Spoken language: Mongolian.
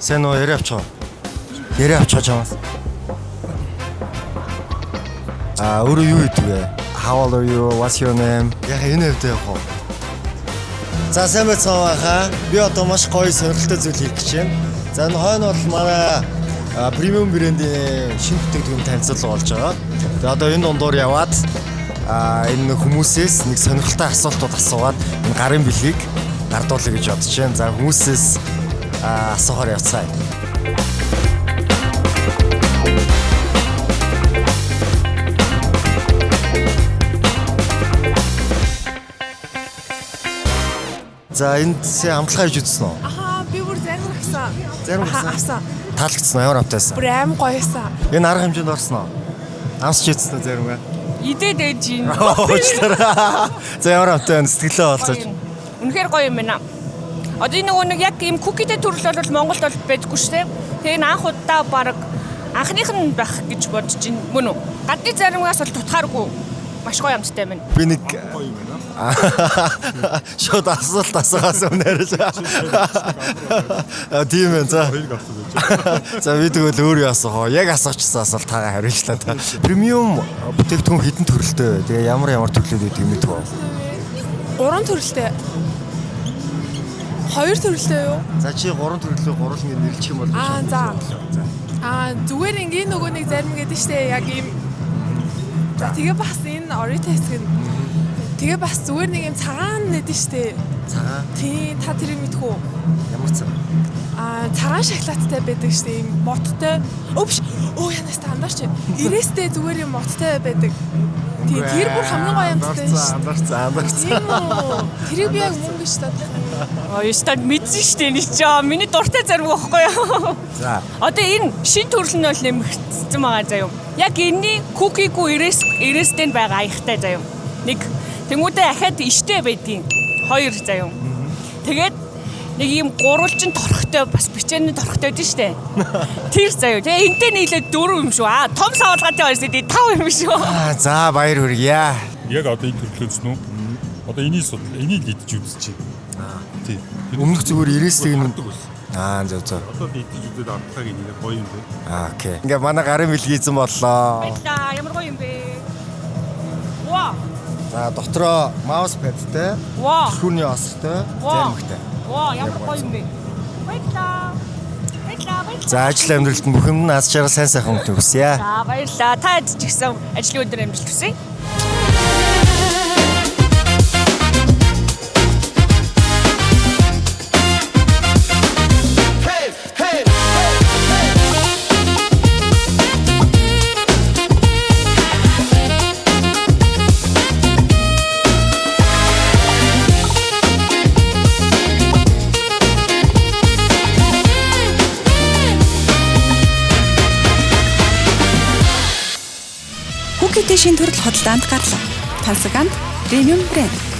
Сайн уу яриа авчаа. Яриа авчаа чамаас. Өөрөө юу гэдэг вэ? How old are you? What's your name? Яг энэ хэвдээ яг. За сайн байцгаана хаа. Би одоо маш гоё сонирхолтой зүйл хийх гэж байна. За энэ хойно бол манай премиум брендийн шинэ бүтээгдэхүүн танилцуулга болж байгаа. Тэгээ одоо энэ дундуур яваад энэ хүмүүсээс нэг сонирхолтой асуултууд асуугаад энэ гарын бэлгийг гардуулъя гэж бодож байна. За хүмүүсээс асуухаар явцгаая. За энд амтлахаа хийж үзсэн үү? Би бүр зарим авсан. Зарим авсан. Таалагдсан ямар амтайсан? Бүр аим гоёсан. Энэ арга хэмжээнд орсон уу? Амсч ийдсэн үү зарим гэ? Идээд ээж юм. За ямар амтай сэтгэлээ олцооч. Үнэхээр гоё юм байна. Одоо энэ нөгөө нэг яг ийм кукитэй төрөл бол Монголд бол байдаггүй шүү дээ. Тэгээ энэ анх удаа баг анхных нь байх гэж бодож байна. Мөн үү? Гадны заримгаас бол тутахааргүй маш гоё амттай байна. Би нэг шууд асуулт асуухаас өмнөөж. Тийм ээ за. За би тэгвэл өөрөө асуух. Яг асуучсан асуулт таагаа хариулчлаа та. Премиум бүтээгдэхүүн хэдэн төрөлтэй вэ? Тэгээ ямар төрлүүд байдаг юм бэ? 3 төрөлтэй. 2 төрөлтэй юу? За чи 3 төрлөө гурвал ингэ нэрлэх юм бол за. Зүгээр ингээ нөгөө нэг зарим гэдэг штэ яг ийм. За тэгээ бас энэ Orito хэсэг нь тэгээ бас зүгээр нэг юм цагаан нэдэн штэ. Цагаан? Тий, та тэрийг мэдэх үү? Ямар цагаан? Цагаан шоколадтай байдаг штэ, ийм моттой. Янаас та андарч. Ирээстэй зүгээр юм моттой байдаг. Тий, тэр бүр хамгийн гоё юмтай штэ. Андарсан. Тэрийг би яг мөнгө гэж таа. Ястаа мэдсэн штэ энэ ч миний дуртай зарим байхгүй юу? За. Одоо энэ шин төрөл нь бол нэмэгдсэн байгаа заяа. Яг энэний кукигүй ирээстэй байгаа аягтай заяа. Нэг тэмүүдээ ахаад иштэй байдгийн 2 заяа. Тэгээд нэг юм гурвалжин торхтой бас бичээний торхтой байдэн штэ. Тэр заяа. Тэгээ энтэй нийлээд 4 юм шүү. Том савлгаатай байсаа 5 юм шүү. За баяр хүргье. Яг одоо энэ төрлөөс нүү. Одоо энийг идэж үзчихье. Тий. Өмнөх зүгээр ирээстэй нь зөв. зөв. Одоо идэж үзээд амтхагийн нэр гоё юм бэ. Окей. Ингээ манай гарын бэлгийн эзэн боллоо. Баярлаа. Ямар гоё юм бэ? Вау. За дотроо маус падтай, түрхүүний остой, заримхтай. Ямар гоё юм бэ? Баярлаа. За ажил амьдралд бүх юм аз жаргал сайн сайхан өнгөрөх хүсье. За баярлаа. Та ч гэсэн ажлын өдөр амжилт хүсье. Кукитэй шин төрөл хөдөлгөөнд гарлаа. Тансаганд премиум брэнд.